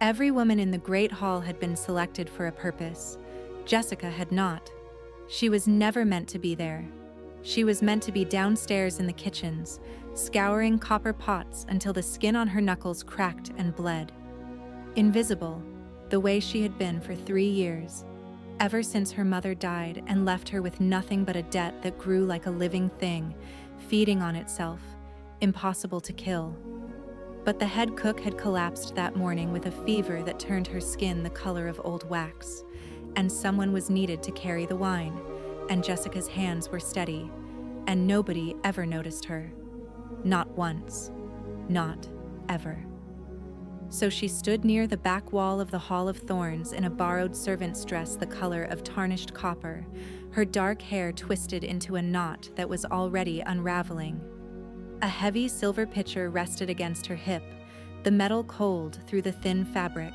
Every woman in the great hall had been selected for a purpose. Jessica had not. She was never meant to be there. She was meant to be downstairs in the kitchens, scouring copper pots until the skin on her knuckles cracked and bled. Invisible, the way she had been for 3 years, ever since her mother died and left her with nothing but a debt that grew like a living thing, feeding on itself, impossible to kill. But the head cook had collapsed that morning with a fever that turned her skin the color of old wax, and someone was needed to carry the wine, and Jessica's hands were steady, and nobody ever noticed her. Not once. Not ever. So she stood near the back wall of the Hall of Thorns in a borrowed servant's dress the color of tarnished copper, her dark hair twisted into a knot that was already unraveling. A heavy silver pitcher rested against her hip, the metal cold through the thin fabric.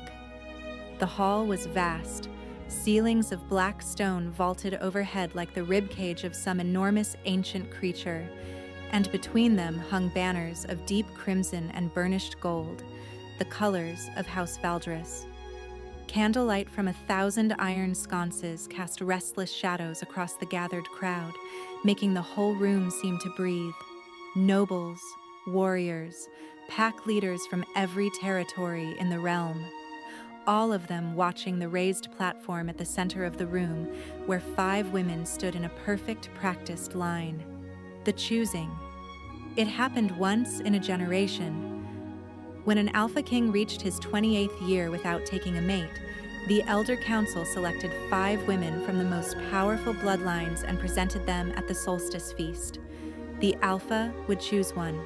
The hall was vast, ceilings of black stone vaulted overhead like the ribcage of some enormous ancient creature, and between them hung banners of deep crimson and burnished gold, the colors of House Valdres. Candlelight from 1,000 iron sconces cast restless shadows across the gathered crowd, making the whole room seem to breathe. Nobles, warriors, pack leaders from every territory in the realm, all of them watching the raised platform at the center of the room, where 5 women stood in a perfect, practiced line. The choosing. It happened once in a generation. When an Alpha King reached his 28th year without taking a mate, the Elder Council selected 5 women from the most powerful bloodlines and presented them at the solstice feast. The Alpha would choose one,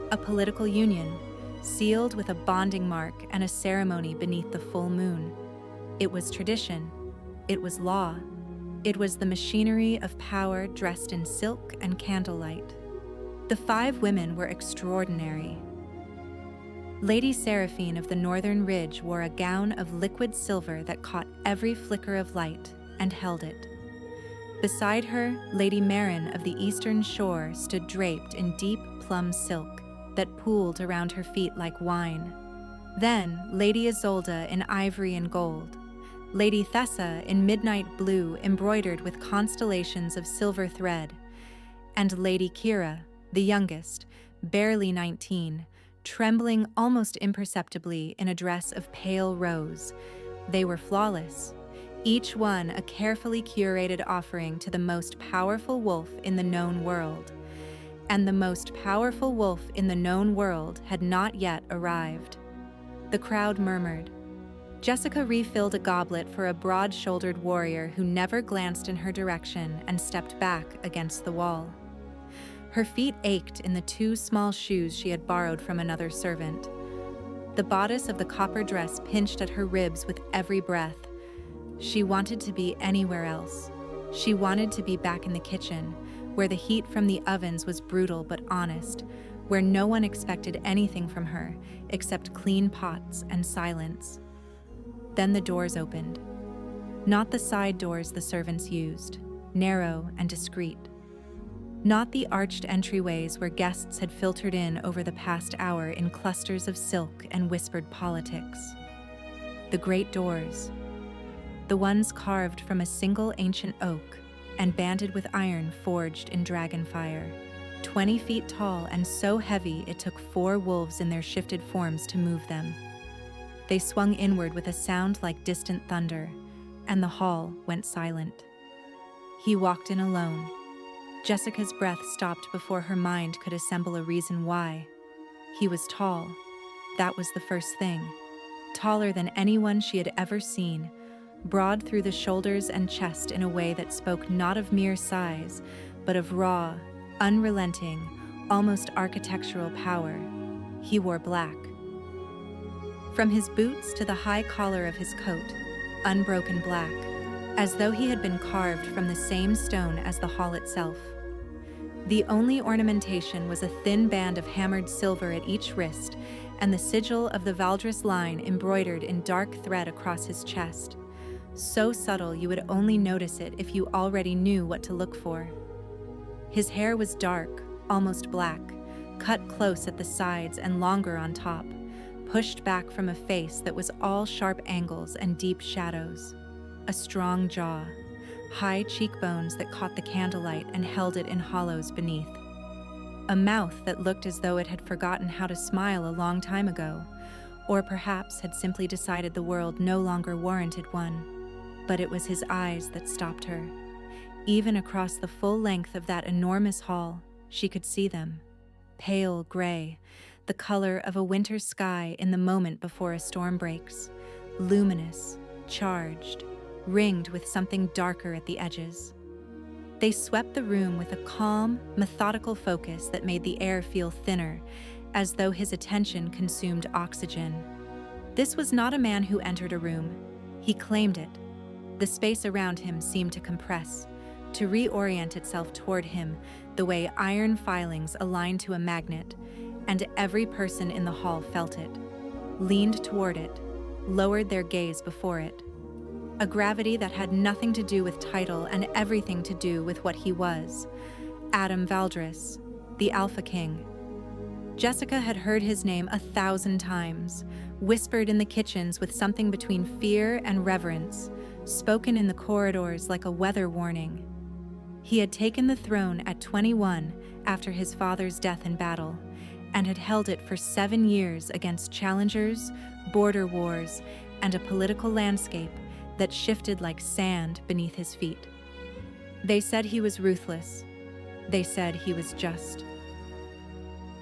a political union, sealed with a bonding mark and a ceremony beneath the full moon. It was tradition. It was law. It was the machinery of power dressed in silk and candlelight. The 5 women were extraordinary. Lady Seraphine of the Northern Ridge wore a gown of liquid silver that caught every flicker of light and held it. Beside her, Lady Marin of the Eastern Shore stood draped in deep plum silk that pooled around her feet like wine. Then, Lady Isolde in ivory and gold, Lady Thessa in midnight blue embroidered with constellations of silver thread, and Lady Kira, the youngest, barely 19, trembling almost imperceptibly in a dress of pale rose. They were flawless, each one a carefully curated offering to the most powerful wolf in the known world. And the most powerful wolf in the known world had not yet arrived. The crowd murmured. Jessica refilled a goblet for a broad-shouldered warrior who never glanced in her direction and stepped back against the wall. Her feet ached in the 2 small shoes she had borrowed from another servant. The bodice of the copper dress pinched at her ribs with every breath. She wanted to be anywhere else. She wanted to be back in the kitchen, where the heat from the ovens was brutal but honest, where no one expected anything from her except clean pots and silence. Then the doors opened. Not the side doors the servants used, narrow and discreet. Not the arched entryways where guests had filtered in over the past hour in clusters of silk and whispered politics. The great doors, the ones carved from a single ancient oak and banded with iron forged in dragon fire, 20 feet tall and so heavy it took 4 wolves in their shifted forms to move them. They swung inward with a sound like distant thunder, and the hall went silent. He walked in alone. Jessica's breath stopped before her mind could assemble a reason why. He was tall. That was the first thing. Taller than anyone she had ever seen, broad through the shoulders and chest in a way that spoke not of mere size, but of raw, unrelenting, almost architectural power. He wore black. From his boots to the high collar of his coat, unbroken black, as though he had been carved from the same stone as the hall itself. The only ornamentation was a thin band of hammered silver at each wrist and the sigil of the Valdres line embroidered in dark thread across his chest. So subtle you would only notice it if you already knew what to look for. His hair was dark, almost black, cut close at the sides and longer on top, pushed back from a face that was all sharp angles and deep shadows. A strong jaw, high cheekbones that caught the candlelight and held it in hollows beneath. A mouth that looked as though it had forgotten how to smile a long time ago, or perhaps had simply decided the world no longer warranted one. But it was his eyes that stopped her. Even across the full length of that enormous hall, she could see them. Pale gray, the color of a winter sky in the moment before a storm breaks. Luminous, charged, ringed with something darker at the edges. They swept the room with a calm, methodical focus that made the air feel thinner, as though his attention consumed oxygen. This was not a man who entered a room. He claimed it. The space around him seemed to compress, to reorient itself toward him the way iron filings align to a magnet, and every person in the hall felt it, leaned toward it, lowered their gaze before it. A gravity that had nothing to do with title and everything to do with what he was. Adam Valdris, the Alpha King. Jessica had heard his name 1,000 times, whispered in the kitchens with something between fear and reverence, spoken in the corridors like a weather warning. He had taken the throne at 21 after his father's death in battle, and had held it for 7 years against challengers, border wars, and a political landscape that shifted like sand beneath his feet. They said he was ruthless. They said he was just.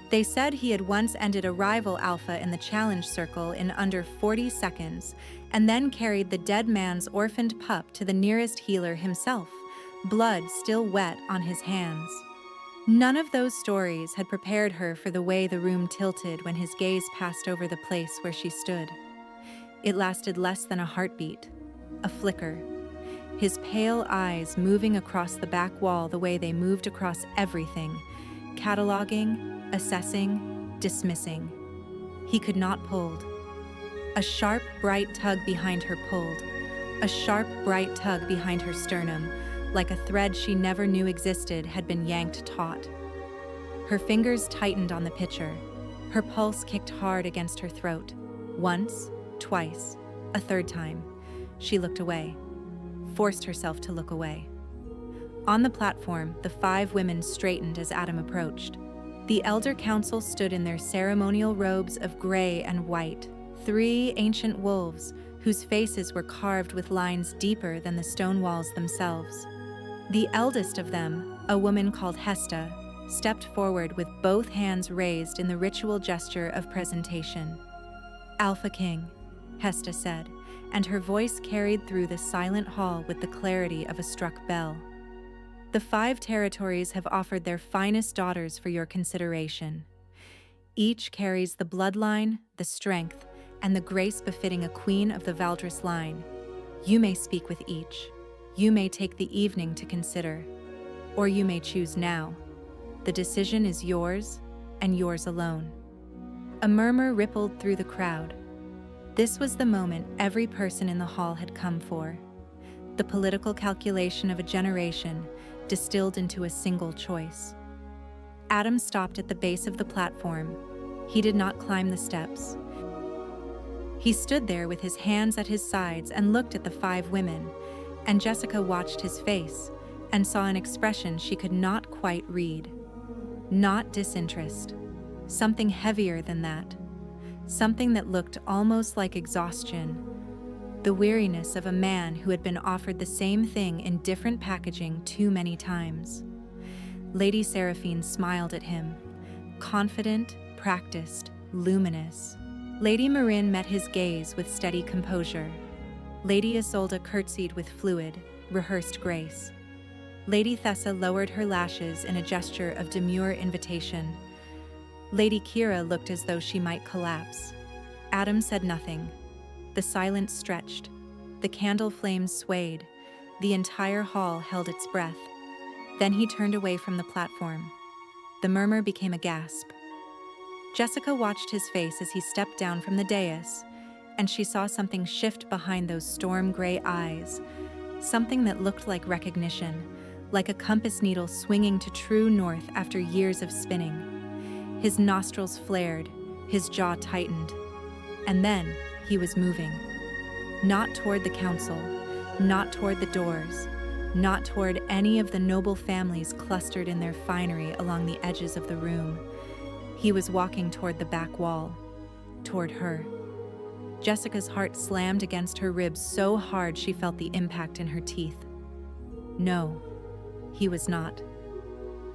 They said he had once ended a rival alpha in the challenge circle in under 40 seconds, and then carried the dead man's orphaned pup to the nearest healer himself, blood still wet on his hands. None of those stories had prepared her for the way the room tilted when his gaze passed over the place where she stood. It lasted less than a heartbeat, a flicker, his pale eyes moving across the back wall the way they moved across everything, cataloging, assessing, dismissing. He could not pulled. A sharp, bright tug behind her pulled, a sharp, bright tug behind her sternum, like a thread she never knew existed had been yanked taut. Her fingers tightened on the pitcher. Her pulse kicked hard against her throat. Once, twice, a third time. She looked away, forced herself to look away. On the platform, the 5 women straightened as Adam approached. The elder council stood in their ceremonial robes of gray and white, 3 ancient wolves whose faces were carved with lines deeper than the stone walls themselves. The eldest of them, a woman called Hesta, stepped forward with both hands raised in the ritual gesture of presentation. "Alpha King," Hesta said, and her voice carried through the silent hall with the clarity of a struck bell. "The 5 territories have offered their finest daughters for your consideration. Each carries the bloodline, the strength, and the grace befitting a queen of the Valdris line. You may speak with each. You may take the evening to consider, or you may choose now. The decision is yours, and yours alone." A murmur rippled through the crowd. This was the moment every person in the hall had come for. The political calculation of a generation distilled into a single choice. Adam stopped at the base of the platform. He did not climb the steps. He stood there with his hands at his sides and looked at the 5 women, and Jessica watched his face and saw an expression she could not quite read. Not disinterest. Something heavier than that. Something that looked almost like exhaustion. The weariness of a man who had been offered the same thing in different packaging too many times. Lady Seraphine smiled at him. Confident, practiced, luminous. Lady Marin met his gaze with steady composure. Lady Isolde curtsied with fluid, rehearsed grace. Lady Thessa lowered her lashes in a gesture of demure invitation. Lady Kira looked as though she might collapse. Adam said nothing. The silence stretched. The candle flames swayed. The entire hall held its breath. Then he turned away from the platform. The murmur became a gasp. Jessica watched his face as he stepped down from the dais, and she saw something shift behind those storm-gray eyes, something that looked like recognition, like a compass needle swinging to true north after years of spinning. His nostrils flared, his jaw tightened. And then he was moving. Not toward the council, not toward the doors, not toward any of the noble families clustered in their finery along the edges of the room. He was walking toward the back wall, toward her. Jessica's heart slammed against her ribs so hard she felt the impact in her teeth. No, he was not.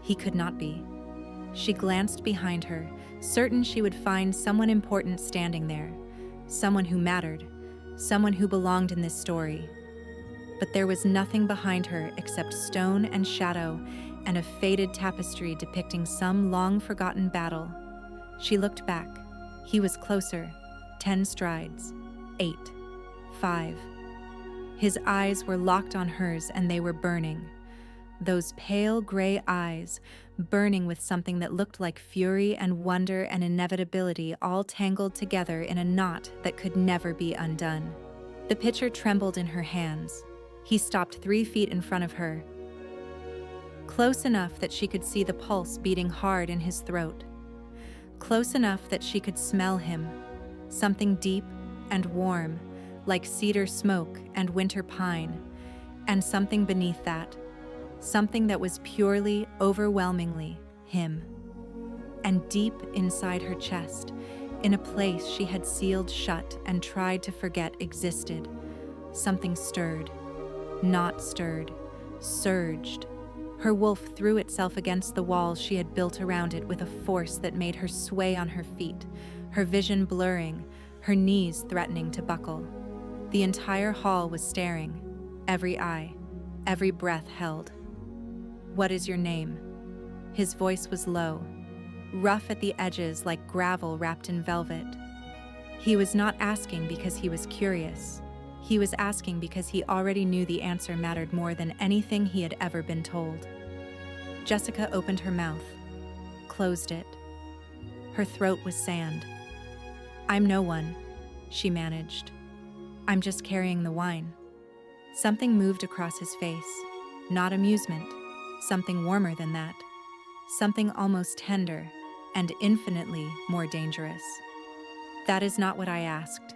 He could not be. She glanced behind her, certain she would find someone important standing there, someone who mattered, someone who belonged in this story. But there was nothing behind her except stone and shadow and a faded tapestry depicting some long-forgotten battle. She looked back. He was closer. 10 strides. 8. 5. His eyes were locked on hers and they were burning. Those pale gray eyes, burning with something that looked like fury and wonder and inevitability all tangled together in a knot that could never be undone. The pitcher trembled in her hands. He stopped 3 feet in front of her, close enough that she could see the pulse beating hard in his throat, close enough that she could smell him, something deep and warm, like cedar smoke and winter pine, and something beneath that, something that was purely, overwhelmingly him. And deep inside her chest, in a place she had sealed shut and tried to forget existed, something stirred. Not stirred, surged. Her wolf threw itself against the walls she had built around it with a force that made her sway on her feet, her vision blurring, her knees threatening to buckle. The entire hall was staring, every eye, every breath held. "What is your name?" His voice was low, rough at the edges like gravel wrapped in velvet. He was not asking because he was curious. He was asking because he already knew the answer mattered more than anything he had ever been told. Jessica opened her mouth, closed it. Her throat was sand. "I'm no one," she managed. "I'm just carrying the wine." Something moved across his face, not amusement, something warmer than that, something almost tender and infinitely more dangerous. "That is not what I asked."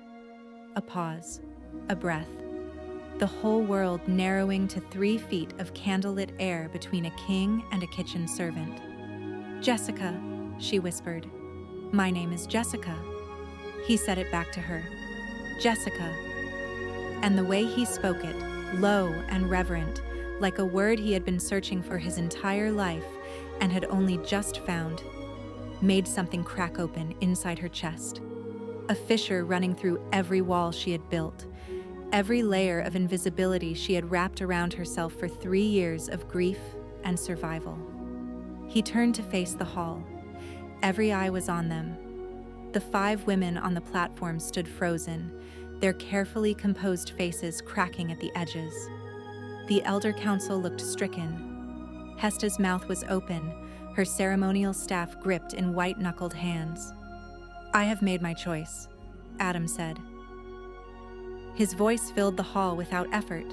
A pause. A breath. The whole world narrowing to 3 feet of candlelit air between a king and a kitchen servant. "Jessica," she whispered. "My name is Jessica." He said it back to her. "Jessica." And the way he spoke it, low and reverent, like a word he had been searching for his entire life and had only just found, made something crack open inside her chest. A fissure running through every wall she had built, every layer of invisibility she had wrapped around herself for 3 years of grief and survival. He turned to face the hall. Every eye was on them. The 5 women on the platform stood frozen, their carefully composed faces cracking at the edges. The elder council looked stricken. Hesta's mouth was open, her ceremonial staff gripped in white-knuckled hands. "I have made my choice," Adam said. His voice filled the hall without effort,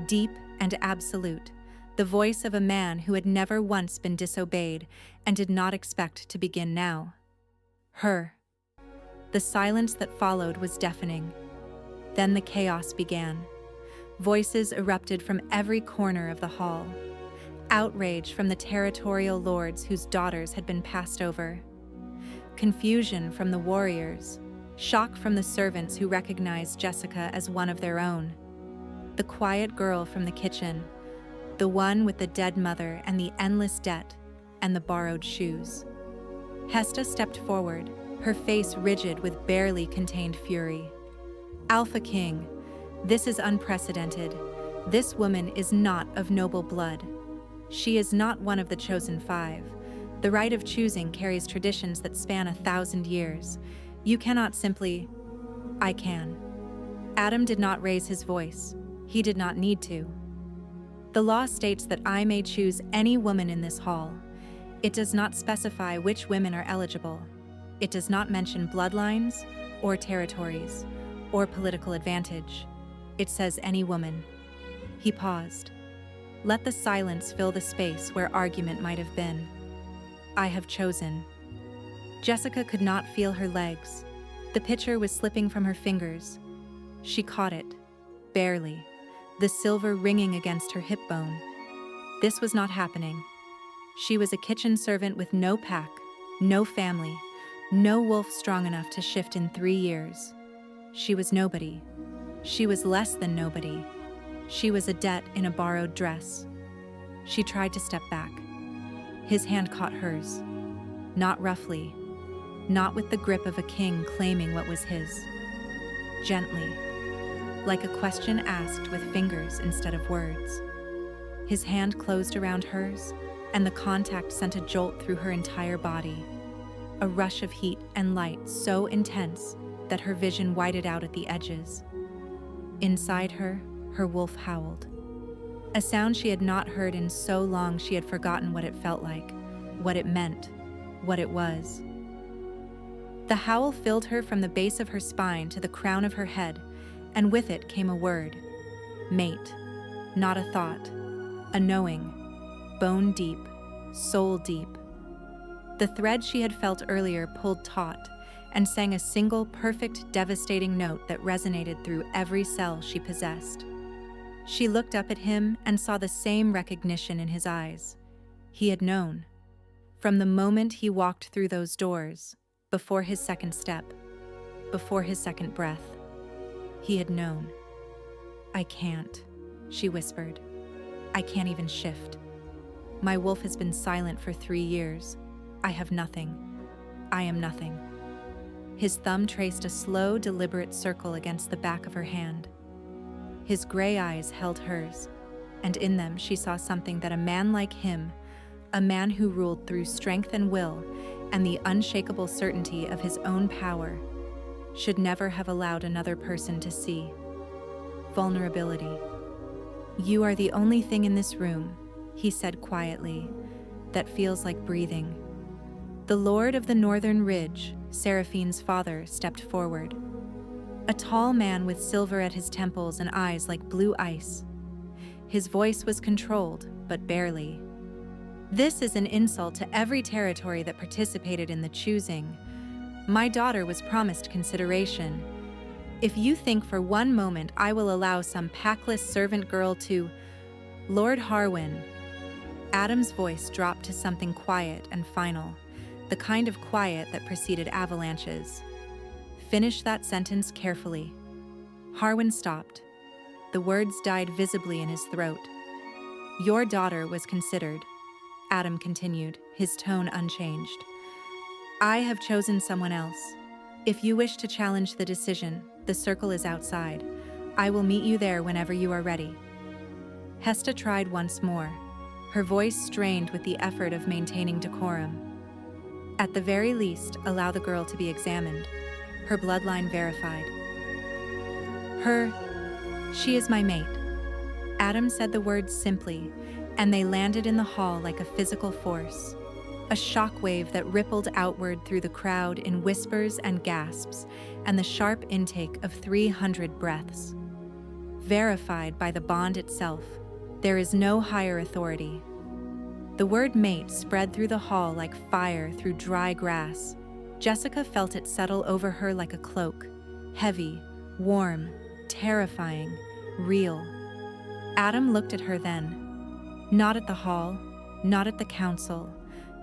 deep and absolute, the voice of a man who had never once been disobeyed and did not expect to begin now. Her. The silence that followed was deafening. Then the chaos began. Voices erupted from every corner of the hall. Outrage from the territorial lords whose daughters had been passed over. Confusion from the warriors. Shock from the servants who recognized Jessica as one of their own. The quiet girl from the kitchen, the one with the dead mother and the endless debt and the borrowed shoes. Hesta stepped forward, her face rigid with barely contained fury. "Alpha King, this is unprecedented. This woman is not of noble blood. She is not one of the chosen 5. The right of choosing carries traditions that span 1,000 years. You cannot simply..." "I can." Adam did not raise his voice. He did not need to. "The law states that I may choose any woman in this hall. It does not specify which women are eligible. It does not mention bloodlines, or territories, or political advantage. It says any woman." He paused. Let the silence fill the space where argument might have been. "I have chosen." Jessica could not feel her legs. The pitcher was slipping from her fingers. She caught it, barely, the silver ringing against her hip bone. This was not happening. She was a kitchen servant with no pack, no family, no wolf strong enough to shift in 3 years. She was nobody. She was less than nobody. She was a debt in a borrowed dress. She tried to step back. His hand caught hers. Not roughly, not with the grip of a king claiming what was his. Gently, like a question asked with fingers instead of words. His hand closed around hers, and the contact sent a jolt through her entire body. A rush of heat and light so intense that her vision whited out at the edges. Inside her, her wolf howled. A sound she had not heard in so long she had forgotten what it felt like, what it meant, what it was. The howl filled her from the base of her spine to the crown of her head, and with it came a word. Mate. Not a thought. A knowing. Bone deep. Soul deep. The thread she had felt earlier pulled taut and sang a single perfect, devastating note that resonated through every cell she possessed. She looked up at him and saw the same recognition in his eyes. He had known. From the moment he walked through those doors, before his second step, before his second breath, he had known. I can't, she whispered. I can't even shift. My wolf has been silent for 3 years. I have nothing. I am nothing. His thumb traced a slow, deliberate circle against the back of her hand. His gray eyes held hers, and in them she saw something that a man like him, a man who ruled through strength and will and the unshakable certainty of his own power, should never have allowed another person to see. Vulnerability. You are the only thing in this room, he said quietly, that feels like breathing. The Lord of the Northern Ridge, Seraphine's father, stepped forward. A tall man with silver at his temples and eyes like blue ice. His voice was controlled, but barely. This is an insult to every territory that participated in the choosing. My daughter was promised consideration. If you think for one moment I will allow some packless servant girl to... Lord Harwin. Adam's voice dropped to something quiet and final, the kind of quiet that preceded avalanches. Finish that sentence carefully. Harwin stopped. The words died visibly in his throat. Your daughter was considered, Adam continued, his tone unchanged. I have chosen someone else. If you wish to challenge the decision, the circle is outside. I will meet you there whenever you are ready. Hesta tried once more, her voice strained with the effort of maintaining decorum. At the very least, allow the girl to be examined, her bloodline verified. She is my mate. Adam said the words simply, and they landed in the hall like a physical force. A shockwave that rippled outward through the crowd in whispers and gasps, and the sharp intake of 300 breaths. Verified by the bond itself, there is no higher authority. The word mate spread through the hall like fire through dry grass. Jessica felt it settle over her like a cloak, heavy, warm, terrifying, real. Adam looked at her then. Not at the hall, not at the council,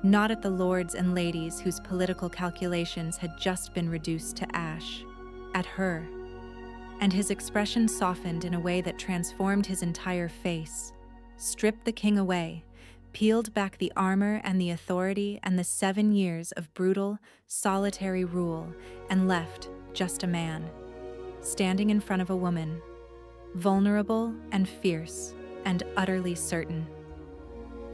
not at the lords and ladies whose political calculations had just been reduced to ash. At her. And his expression softened in a way that transformed his entire face. Stripped the king away, peeled back the armor and the authority and the 7 years of brutal, solitary rule, and left just a man, standing in front of a woman, vulnerable and fierce and utterly certain.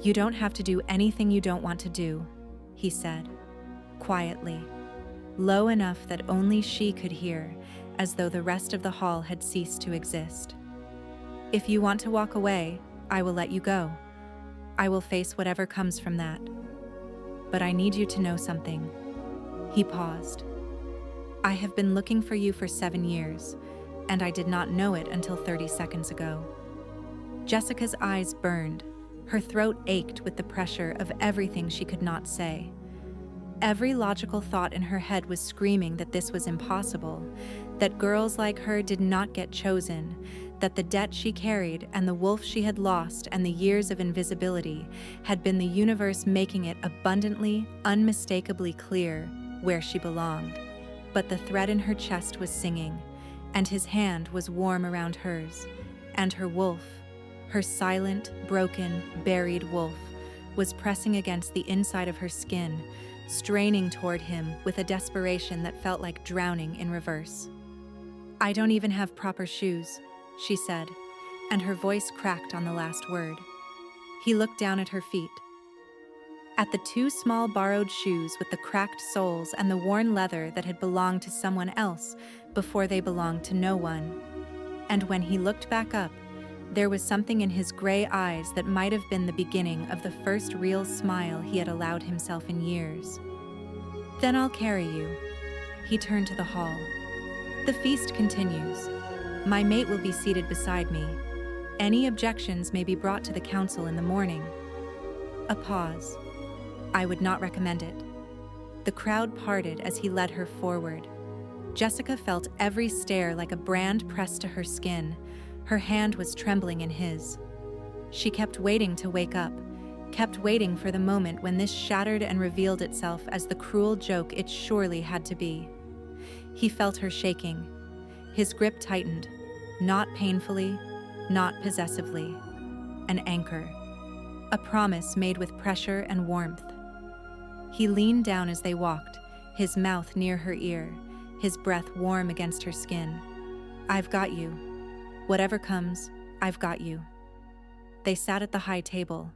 You don't have to do anything you don't want to do, he said, quietly, low enough that only she could hear, as though the rest of the hall had ceased to exist. If you want to walk away, I will let you go. I will face whatever comes from that. But I need you to know something. He paused. I have been looking for you for 7 years, and I did not know it until 30 seconds ago. Jessica's eyes burned. Her throat ached with the pressure of everything she could not say. Every logical thought in her head was screaming that this was impossible, that girls like her did not get chosen, that the debt she carried and the wolf she had lost and the years of invisibility had been the universe making it abundantly, unmistakably clear where she belonged. But the thread in her chest was singing, and his hand was warm around hers, and her wolf, her silent, broken, buried wolf, was pressing against the inside of her skin, straining toward him with a desperation that felt like drowning in reverse. "I don't even have proper shoes," she said, and her voice cracked on the last word. He looked down at her feet. At the two small borrowed shoes with the cracked soles and the worn leather that had belonged to someone else before they belonged to no one. And when he looked back up, there was something in his gray eyes that might have been the beginning of the first real smile he had allowed himself in years. "Then I'll carry you." He turned to the hall. "The feast continues. My mate will be seated beside me. Any objections may be brought to the council in the morning." A pause. "I would not recommend it." The crowd parted as he led her forward. Jessica felt every stare like a brand pressed to her skin. Her hand was trembling in his. She kept waiting to wake up, kept waiting for the moment when this shattered and revealed itself as the cruel joke it surely had to be. He felt her shaking. His grip tightened, not painfully, not possessively. An anchor. A promise made with pressure and warmth. He leaned down as they walked, his mouth near her ear, his breath warm against her skin. "I've got you. Whatever comes, I've got you." They sat at the high table.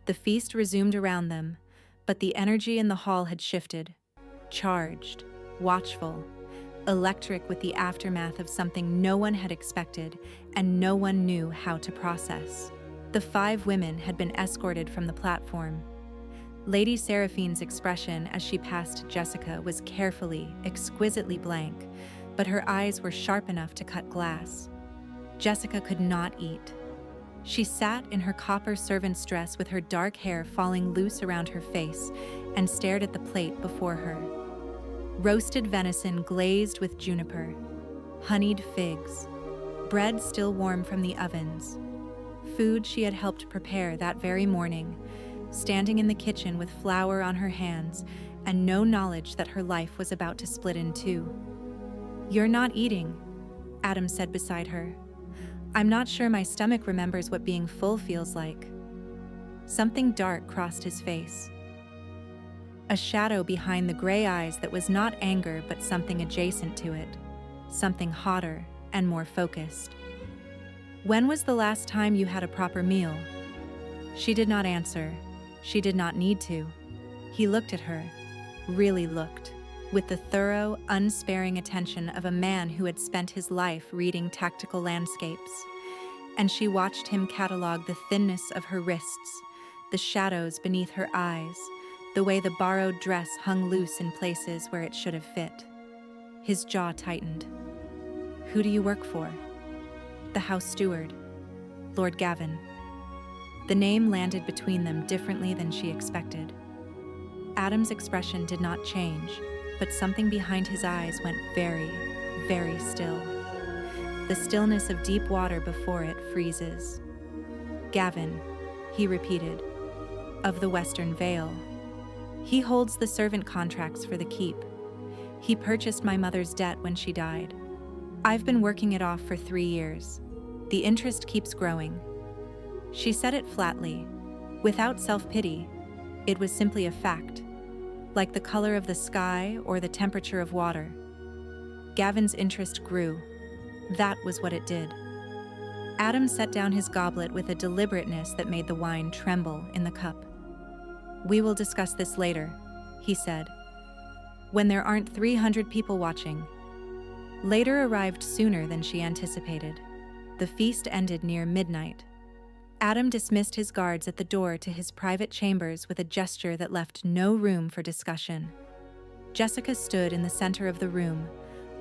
The feast resumed around them, but the energy in the hall had shifted. Charged, watchful, electric with the aftermath of something no one had expected and no one knew how to process. The 5 women had been escorted from the platform. Lady Seraphine's expression as she passed Jessica was carefully, exquisitely blank, but her eyes were sharp enough to cut glass. Jessica could not eat. She sat in her copper servant's dress with her dark hair falling loose around her face and stared at the plate before her. Roasted venison glazed with juniper, honeyed figs, bread still warm from the ovens, food she had helped prepare that very morning, standing in the kitchen with flour on her hands and no knowledge that her life was about to split in two. "You're not eating," Adam said beside her. "I'm not sure my stomach remembers what being full feels like." Something dark crossed his face. A shadow behind the gray eyes that was not anger but something adjacent to it, something hotter and more focused. "When was the last time you had a proper meal?" She did not answer. She did not need to. He looked at her, really looked, with the thorough, unsparing attention of a man who had spent his life reading tactical landscapes. And she watched him catalog the thinness of her wrists, the shadows beneath her eyes, the way the borrowed dress hung loose in places where it should have fit. His jaw tightened. "Who do you work for?" "The house steward, Lord Gavin." The name landed between them differently than she expected. Adam's expression did not change, but something behind his eyes went very, very still. The stillness of deep water before it freezes. "Gavin," he repeated, "of the Western Vale. He holds the servant contracts for the keep. He purchased my mother's debt when she died. I've been working it off for 3 years. The interest keeps growing." She said it flatly, without self-pity. It was simply a fact, like the color of the sky or the temperature of water. Gavin's interest grew. That was what it did. Adam set down his goblet with a deliberateness that made the wine tremble in the cup. "We will discuss this later," he said, "when there aren't 300 people watching." Later arrived sooner than she anticipated. The feast ended near midnight. Adam dismissed his guards at the door to his private chambers with a gesture that left no room for discussion. Jessica stood in the center of the room,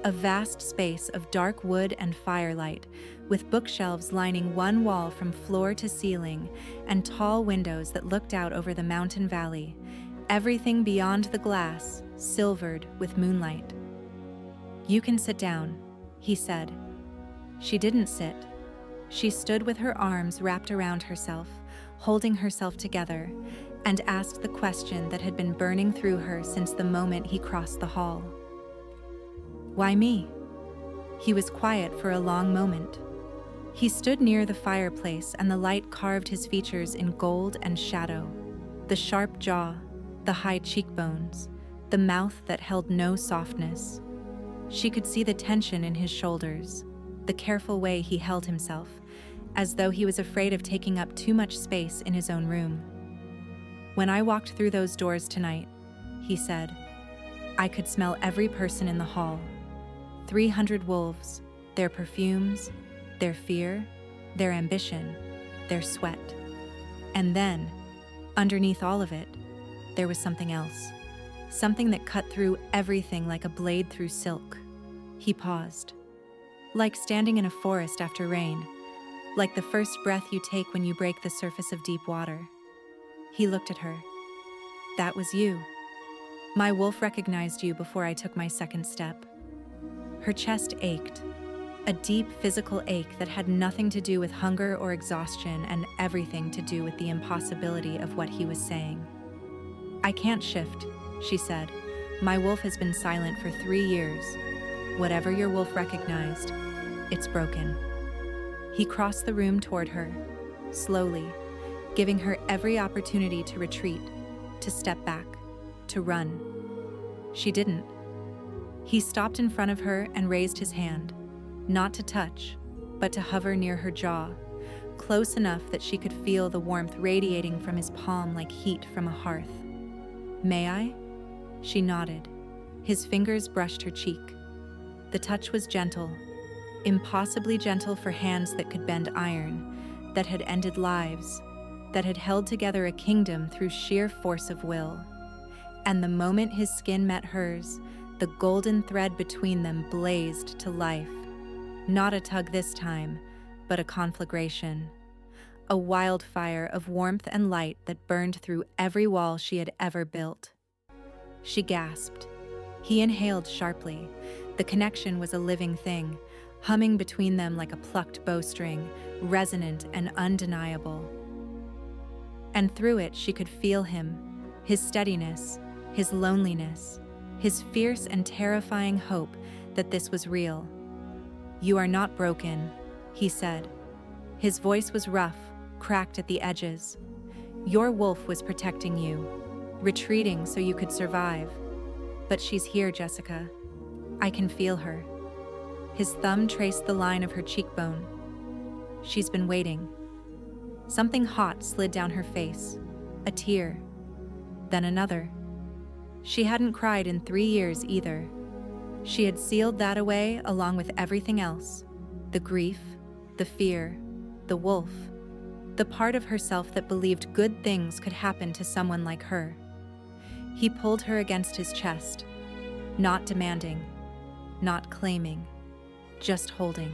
a vast space of dark wood and firelight, with bookshelves lining one wall from floor to ceiling and tall windows that looked out over the mountain valley, everything beyond the glass silvered with moonlight. "You can sit down," he said. She didn't sit. She stood with her arms wrapped around herself, holding herself together, and asked the question that had been burning through her since the moment he crossed the hall. "Why me?" He was quiet for a long moment. He stood near the fireplace and the light carved his features in gold and shadow. The sharp jaw, the high cheekbones, the mouth that held no softness. She could see the tension in his shoulders, the careful way he held himself, as though he was afraid of taking up too much space in his own room. "When I walked through those doors tonight," he said, "I could smell every person in the hall. 300 wolves, their perfumes, their fear, their ambition, their sweat. And then, underneath all of it, there was something else. Something that cut through everything like a blade through silk." He paused. "Like standing in a forest after rain, like the first breath you take when you break the surface of deep water." He looked at her. "That was you. My wolf recognized you before I took my second step." Her chest ached, a deep physical ache that had nothing to do with hunger or exhaustion and everything to do with the impossibility of what he was saying. "I can't shift," she said. "My wolf has been silent for 3 years. Whatever your wolf recognized, it's broken." He crossed the room toward her, slowly, giving her every opportunity to retreat, to step back, to run. She didn't. He stopped in front of her and raised his hand, not to touch, but to hover near her jaw, close enough that she could feel the warmth radiating from his palm like heat from a hearth. "May I?" She nodded. His fingers brushed her cheek. The touch was gentle, impossibly gentle for hands that could bend iron, that had ended lives, that had held together a kingdom through sheer force of will. And the moment his skin met hers, the golden thread between them blazed to life. Not a tug this time, but a conflagration. A wildfire of warmth and light that burned through every wall she had ever built. She gasped. He inhaled sharply. The connection was a living thing, humming between them like a plucked bowstring, resonant and undeniable. And through it she could feel him, his steadiness, his loneliness, his fierce and terrifying hope that this was real. "You are not broken," he said. His voice was rough, cracked at the edges. "Your wolf was protecting you, retreating so you could survive. But she's here, Jessica. I can feel her." His thumb traced the line of her cheekbone. "She's been waiting." Something hot slid down her face, a tear, then another. She hadn't cried in 3 years either. She had sealed that away along with everything else, the grief, the fear, the wolf, the part of herself that believed good things could happen to someone like her. He pulled her against his chest, not demanding, not claiming, just holding.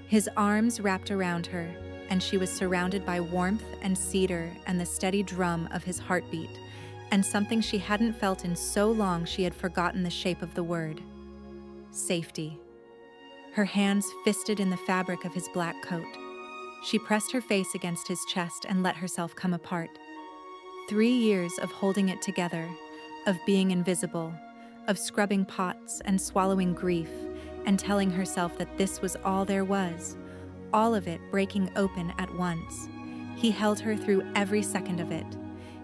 His arms wrapped around her, and she was surrounded by warmth and cedar and the steady drum of his heartbeat, and something she hadn't felt in so long she had forgotten the shape of the word. Safety. Her hands fisted in the fabric of his black coat. She pressed her face against his chest and let herself come apart. 3 years of holding it together, of being invisible, of scrubbing pots and swallowing grief, and telling herself that this was all there was, all of it breaking open at once. He held her through every second of it.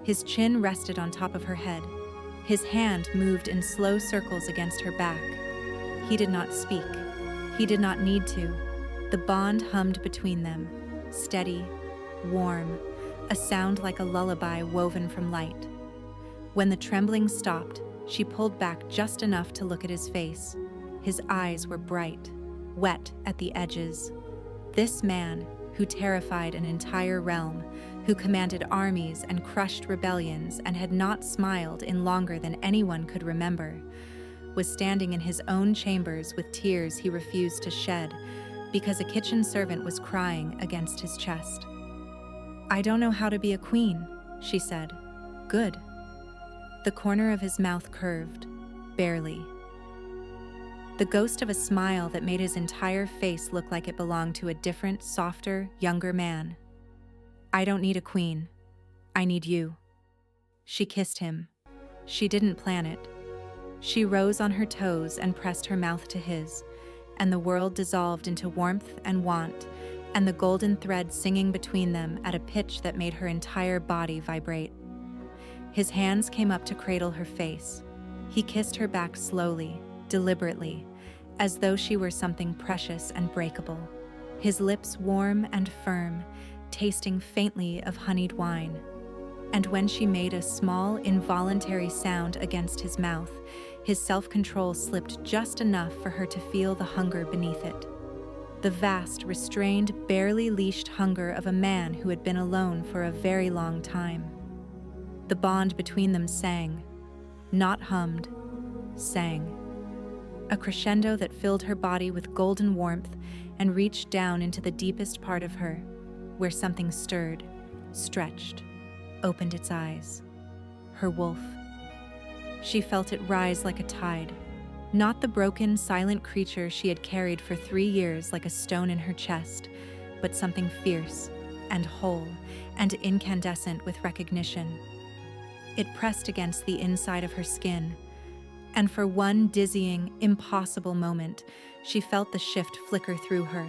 His chin rested on top of her head. His hand moved in slow circles against her back. He did not speak. He did not need to. The bond hummed between them, steady, warm, a sound like a lullaby woven from light. When the trembling stopped, she pulled back just enough to look at his face. His eyes were bright, wet at the edges. This man, who terrified an entire realm, who commanded armies and crushed rebellions and had not smiled in longer than anyone could remember, was standing in his own chambers with tears he refused to shed because a kitchen servant was crying against his chest. "I don't know how to be a queen," she said. "Good." The corner of his mouth curved, barely. The ghost of a smile that made his entire face look like it belonged to a different, softer, younger man. "I don't need a queen. I need you." She kissed him. She didn't plan it. She rose on her toes and pressed her mouth to his, and the world dissolved into warmth and want, and the golden thread singing between them at a pitch that made her entire body vibrate. His hands came up to cradle her face. He kissed her back slowly, deliberately, as though she were something precious and breakable. His lips warm and firm, tasting faintly of honeyed wine. And when she made a small, involuntary sound against his mouth, his self-control slipped just enough for her to feel the hunger beneath it. The vast, restrained, barely leashed hunger of a man who had been alone for a very long time. The bond between them sang, not hummed, sang. A crescendo that filled her body with golden warmth and reached down into the deepest part of her, where something stirred, stretched, opened its eyes. Her wolf. She felt it rise like a tide. Not the broken, silent creature she had carried for 3 years like a stone in her chest, but something fierce and whole and incandescent with recognition. It pressed against the inside of her skin, and for one dizzying, impossible moment, she felt the shift flicker through her,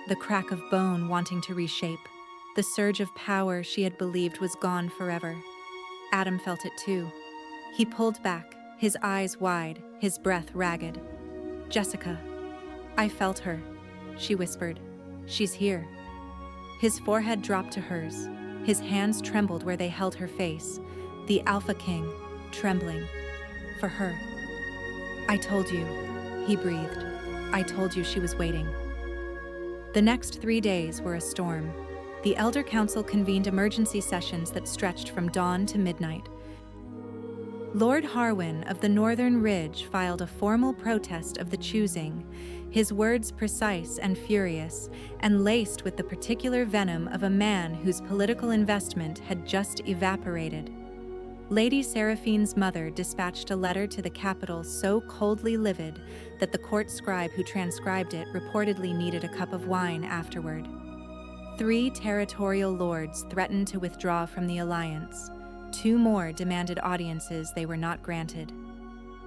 the crack of bone wanting to reshape, the surge of power she had believed was gone forever. Adam felt it too. He pulled back, his eyes wide, his breath ragged. "Jessica." "I felt her," she whispered. "She's here." His forehead dropped to hers. His hands trembled where they held her face. The Alpha King, trembling. For her. "I told you," he breathed. "I told you she was waiting." The next 3 days were a storm. The Elder Council convened emergency sessions that stretched from dawn to midnight. Lord Harwin of the Northern Ridge filed a formal protest of the choosing, his words precise and furious, and laced with the particular venom of a man whose political investment had just evaporated. Lady Seraphine's mother dispatched a letter to the capital so coldly livid that the court scribe who transcribed it reportedly needed a cup of wine afterward. 3 territorial lords threatened to withdraw from the alliance. 2 more demanded audiences they were not granted.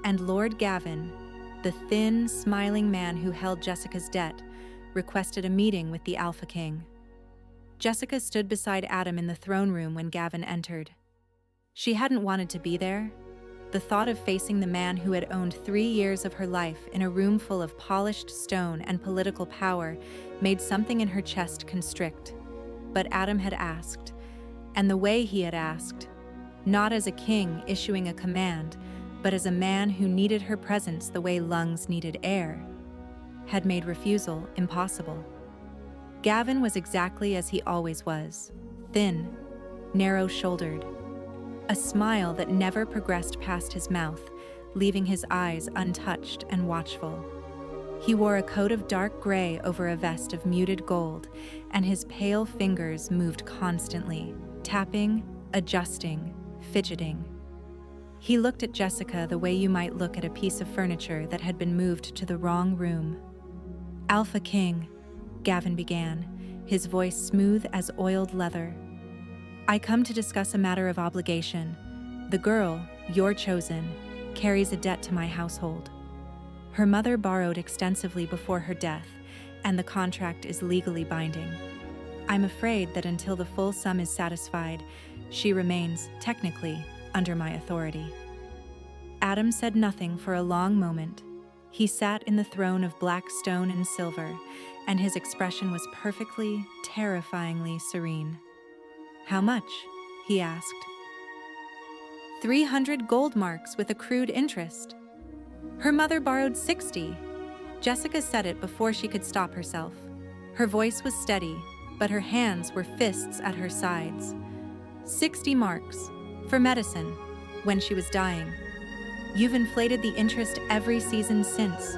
And Lord Gavin, the thin, smiling man who held Jessica's debt, requested a meeting with the Alpha King. Jessica stood beside Adam in the throne room when Gavin entered. She hadn't wanted to be there. The thought of facing the man who had owned 3 years of her life in a room full of polished stone and political power made something in her chest constrict. But Adam had asked, and the way he had asked, not as a king issuing a command, but as a man who needed her presence the way lungs needed air, had made refusal impossible. Gavin was exactly as he always was, thin, narrow-shouldered, a smile that never progressed past his mouth, leaving his eyes untouched and watchful. He wore a coat of dark gray over a vest of muted gold, and his pale fingers moved constantly, tapping, adjusting, fidgeting. He looked at Jessica the way you might look at a piece of furniture that had been moved to the wrong room. "Alpha King," Gavin began, his voice smooth as oiled leather. "I come to discuss a matter of obligation. The girl, your chosen, carries a debt to my household. Her mother borrowed extensively before her death, and the contract is legally binding. I'm afraid that until the full sum is satisfied, she remains, technically, under my authority." Adam said nothing for a long moment. He sat in the throne of black stone and silver, and his expression was perfectly, terrifyingly serene. "How much?" he asked. 300 gold marks with accrued interest. Her mother borrowed 60. Jessica said it before she could stop herself. Her voice was steady, but her hands were fists at her sides. 60 marks, for medicine, when she was dying. You've inflated the interest every season since.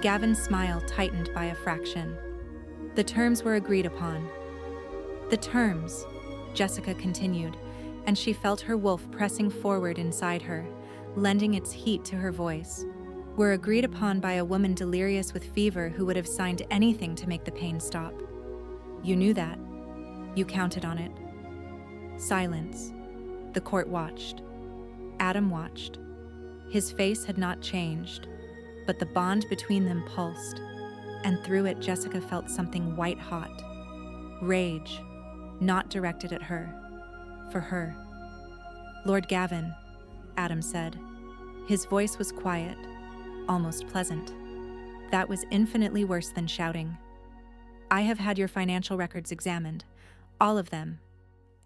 Gavin's smile tightened by a fraction. The terms were agreed upon. The terms, Jessica continued, and she felt her wolf pressing forward inside her, lending its heat to her voice. Were agreed upon by a woman delirious with fever who would have signed anything to make the pain stop. You knew that. You counted on it. Silence. The court watched. Adam watched. His face had not changed, but the bond between them pulsed, and through it Jessica felt something white-hot. Rage, not directed at her, for her. Lord Gavin, Adam said. His voice was quiet, almost pleasant. That was infinitely worse than shouting. I have had your financial records examined, all of them.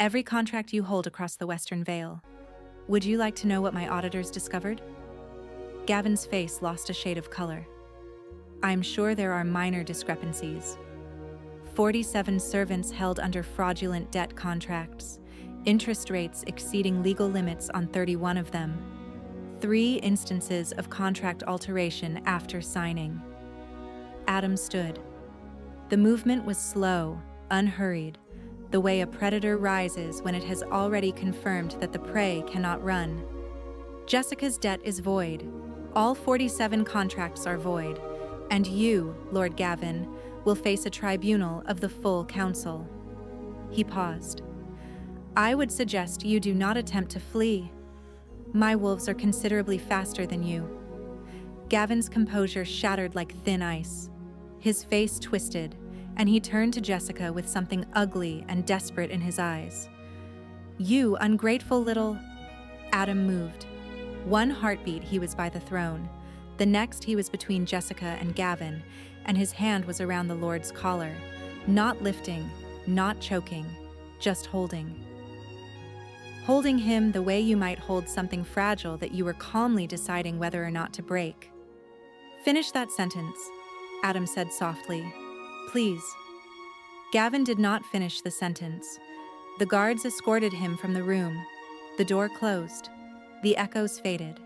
Every contract you hold across the Western Vale. Would you like to know what my auditors discovered? Gavin's face lost a shade of color. I'm sure there are minor discrepancies. 47 servants held under fraudulent debt contracts, interest rates exceeding legal limits on 31 of them. 3 instances of contract alteration after signing. Adam stood. The movement was slow, unhurried, the way a predator rises when it has already confirmed that the prey cannot run. Jessica's debt is void. All 47 contracts are void, and you, Lord Gavin, will face a tribunal of the full council. He paused. I would suggest you do not attempt to flee. My wolves are considerably faster than you. Gavin's composure shattered like thin ice. His face twisted, and he turned to Jessica with something ugly and desperate in his eyes. You ungrateful little... Adam moved. One heartbeat he was by the throne. The next he was between Jessica and Gavin, and his hand was around the Lord's collar, not lifting, not choking, just holding. Holding him the way you might hold something fragile that you were calmly deciding whether or not to break. Finish that sentence, Adam said softly. Please. Gavin did not finish the sentence. The guards escorted him from the room. The door closed. The echoes faded.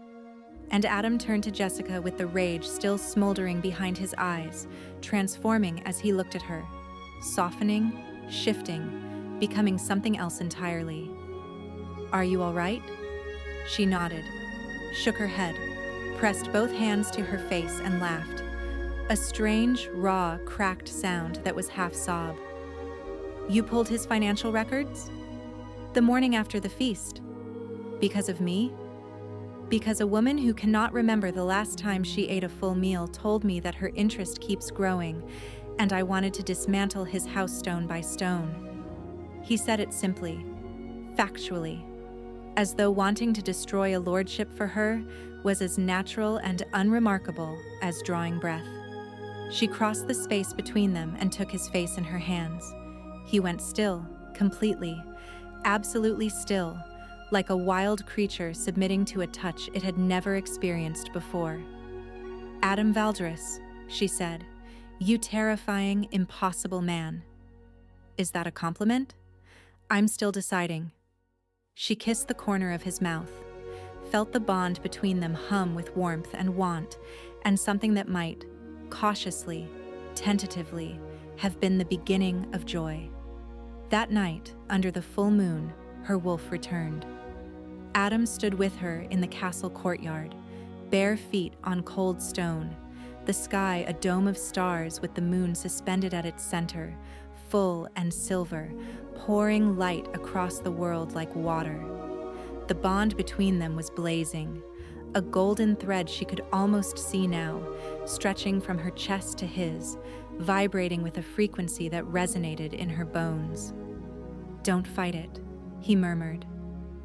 And Adam turned to Jessica with the rage still smoldering behind his eyes, transforming as he looked at her, softening, shifting, becoming something else entirely. Are you all right? She nodded, shook her head, pressed both hands to her face and laughed. A strange, raw, cracked sound that was half sob. You pulled his financial records? The morning after the feast. Because of me? Because a woman who cannot remember the last time she ate a full meal told me that her interest keeps growing, and I wanted to dismantle his house stone by stone. He said it simply, factually, as though wanting to destroy a lordship for her was as natural and unremarkable as drawing breath. She crossed the space between them and took his face in her hands. He went still, completely, absolutely still, like a wild creature submitting to a touch it had never experienced before. Adam Valdres, she said, you terrifying, impossible man. Is that a compliment? I'm still deciding. She kissed the corner of his mouth, felt the bond between them hum with warmth and want, and something that might, cautiously, tentatively, have been the beginning of joy. That night, under the full moon, her wolf returned. Adam stood with her in the castle courtyard, bare feet on cold stone, the sky a dome of stars with the moon suspended at its center, full and silver, pouring light across the world like water. The bond between them was blazing, a golden thread she could almost see now, stretching from her chest to his, vibrating with a frequency that resonated in her bones. Don't fight it, he murmured.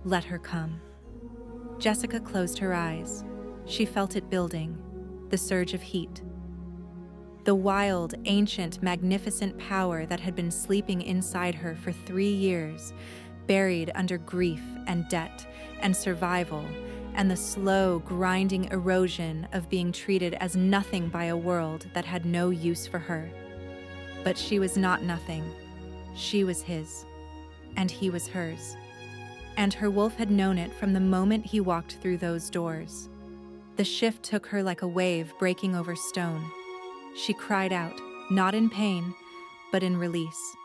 Let her come. Jessica closed her eyes. She felt it building, the surge of heat. The wild, ancient, magnificent power that had been sleeping inside her for 3 years, buried under grief and debt and survival, and the slow, grinding erosion of being treated as nothing by a world that had no use for her. But she was not nothing. She was his, and he was hers. And her wolf had known it from the moment he walked through those doors. The shift took her like a wave breaking over stone. She cried out, not in pain, but in release.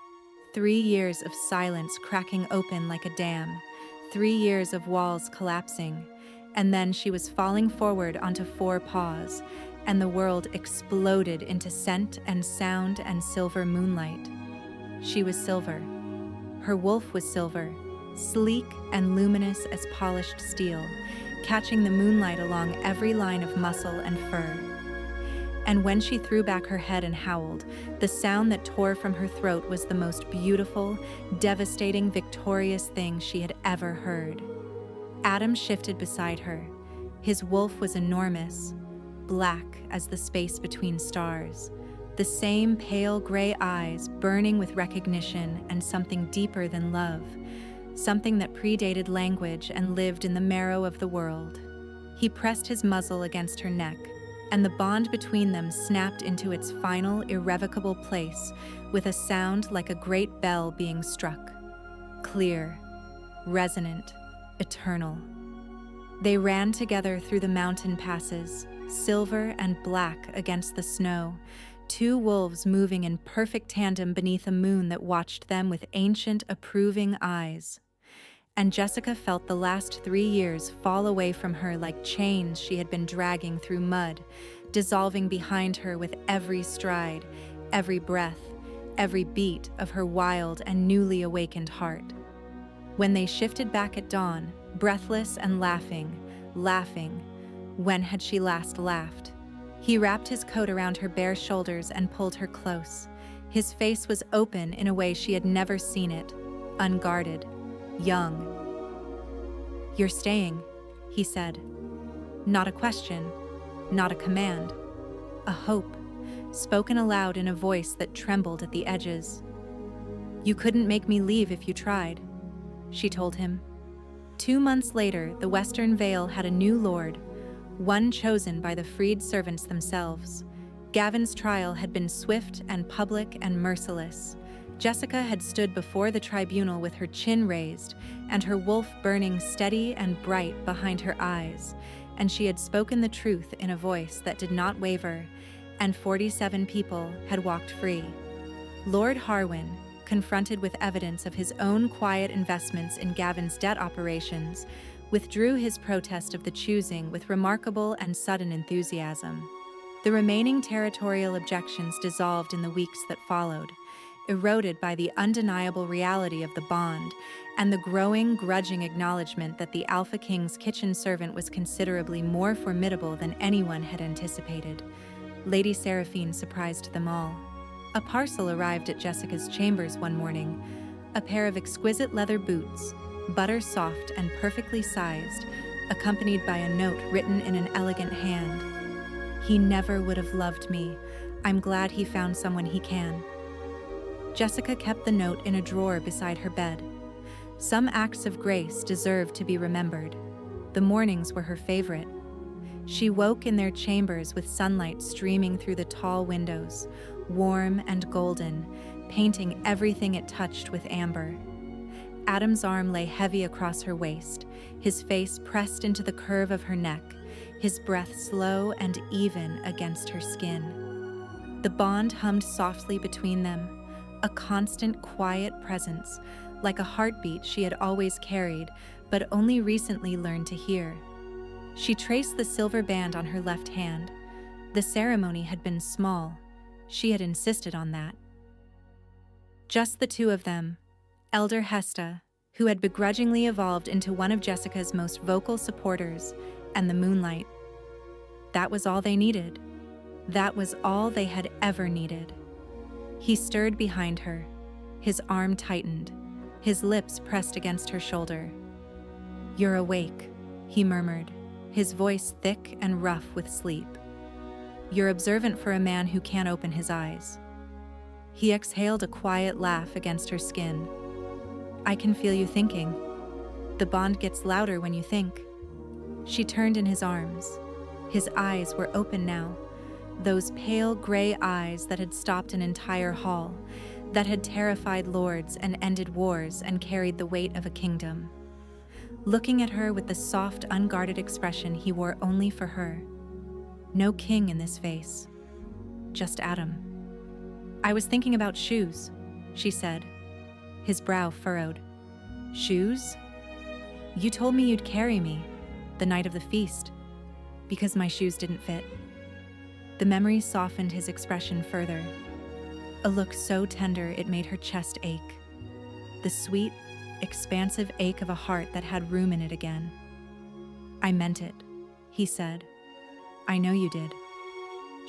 3 years of silence cracking open like a dam, 3 years of walls collapsing, and then she was falling forward onto 4 paws, and the world exploded into scent and sound and silver moonlight. She was silver. Her wolf was silver, sleek and luminous as polished steel, catching the moonlight along every line of muscle and fur. And when she threw back her head and howled, the sound that tore from her throat was the most beautiful, devastating, victorious thing she had ever heard. Adam shifted beside her. His wolf was enormous, black as the space between stars, the same pale gray eyes burning with recognition and something deeper than love, something that predated language and lived in the marrow of the world. He pressed his muzzle against her neck, and the bond between them snapped into its final, irrevocable place with a sound like a great bell being struck. Clear, resonant, eternal. They ran together through the mountain passes, silver and black against the snow, 2 wolves moving in perfect tandem beneath a moon that watched them with ancient, approving eyes. And Jessica felt the last 3 years fall away from her like chains she had been dragging through mud, dissolving behind her with every stride, every breath, every beat of her wild and newly awakened heart. When they shifted back at dawn, breathless and laughing, when had she last laughed? He wrapped his coat around her bare shoulders and pulled her close. His face was open in a way she had never seen it, unguarded, young. "You're staying," he said. Not a question, not a command, a hope, spoken aloud in a voice that trembled at the edges. "You couldn't make me leave if you tried," she told him. 2 months later, the Western Vale had a new lord, one chosen by the freed servants themselves. Gavin's trial had been swift and public and merciless. Jessica had stood before the tribunal with her chin raised and her wolf burning steady and bright behind her eyes, and she had spoken the truth in a voice that did not waver, and 47 people had walked free. Lord Harwin, confronted with evidence of his own quiet investments in Gavin's debt operations, withdrew his protest of the choosing with remarkable and sudden enthusiasm. The remaining territorial objections dissolved in the weeks that followed, eroded by the undeniable reality of the bond and the growing, grudging acknowledgement that the Alpha King's kitchen servant was considerably more formidable than anyone had anticipated. Lady Seraphine surprised them all. A parcel arrived at Jessica's chambers one morning, a pair of exquisite leather boots, butter soft and perfectly sized, accompanied by a note written in an elegant hand. "He never would have loved me. I'm glad he found someone he can." Jessica kept the note in a drawer beside her bed. Some acts of grace deserved to be remembered. The mornings were her favorite. She woke in their chambers with sunlight streaming through the tall windows, warm and golden, painting everything it touched with amber. Adam's arm lay heavy across her waist, his face pressed into the curve of her neck, his breath slow and even against her skin. The bond hummed softly between them, a constant, quiet presence, like a heartbeat she had always carried, but only recently learned to hear. She traced the silver band on her left hand. The ceremony had been small. She had insisted on that. Just the 2 of them, Elder Hesta, who had begrudgingly evolved into one of Jessica's most vocal supporters, and the moonlight. That was all they needed. That was all they had ever needed. He stirred behind her. His arm tightened. His lips pressed against her shoulder. "You're awake," he murmured, his voice thick and rough with sleep. "You're observant for a man who can't open his eyes." He exhaled a quiet laugh against her skin. "I can feel you thinking. The bond gets louder when you think." She turned in his arms. His eyes were open now, those pale gray eyes that had stopped an entire hall, that had terrified lords and ended wars and carried the weight of a kingdom. Looking at her with the soft, unguarded expression he wore only for her. No king in this face, just Adam. "I was thinking about shoes," she said. His brow furrowed. "Shoes?" You told me you'd carry me, the night of the feast, because my shoes didn't fit. The memory softened his expression further, a look so tender it made her chest ache. The sweet, expansive ache of a heart that had room in it again. I meant it, he said. I know you did.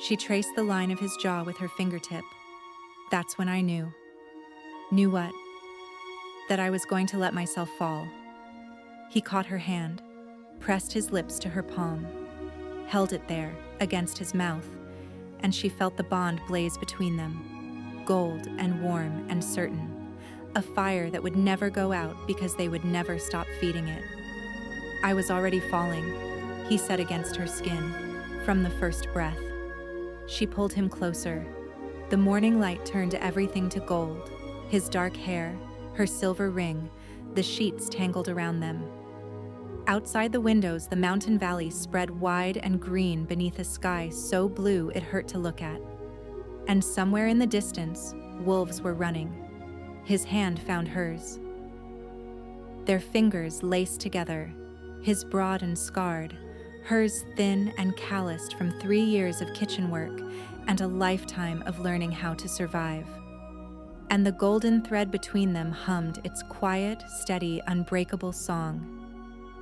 She traced the line of his jaw with her fingertip. That's when I knew. Knew what? That I was going to let myself fall. He caught her hand, pressed his lips to her palm, held it there, against his mouth, and she felt the bond blaze between them, gold and warm and certain, a fire that would never go out because they would never stop feeding it. I was already falling, he said against her skin, from the first breath. She pulled him closer. The morning light turned everything to gold, his dark hair, her silver ring, the sheets tangled around them. Outside the windows, the mountain valley spread wide and green beneath a sky so blue it hurt to look at. And somewhere in the distance, wolves were running. His hand found hers. Their fingers laced together, his broad and scarred, hers thin and calloused from 3 years of kitchen work and a lifetime of learning how to survive. And the golden thread between them hummed its quiet, steady, unbreakable song.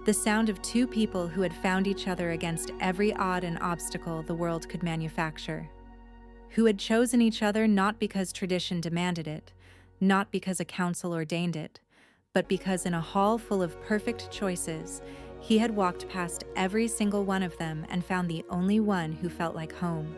The sound of two people who had found each other against every odd and obstacle the world could manufacture. Who had chosen each other not because tradition demanded it, not because a council ordained it, but because in a hall full of perfect choices, he had walked past every single one of them and found the only one who felt like home.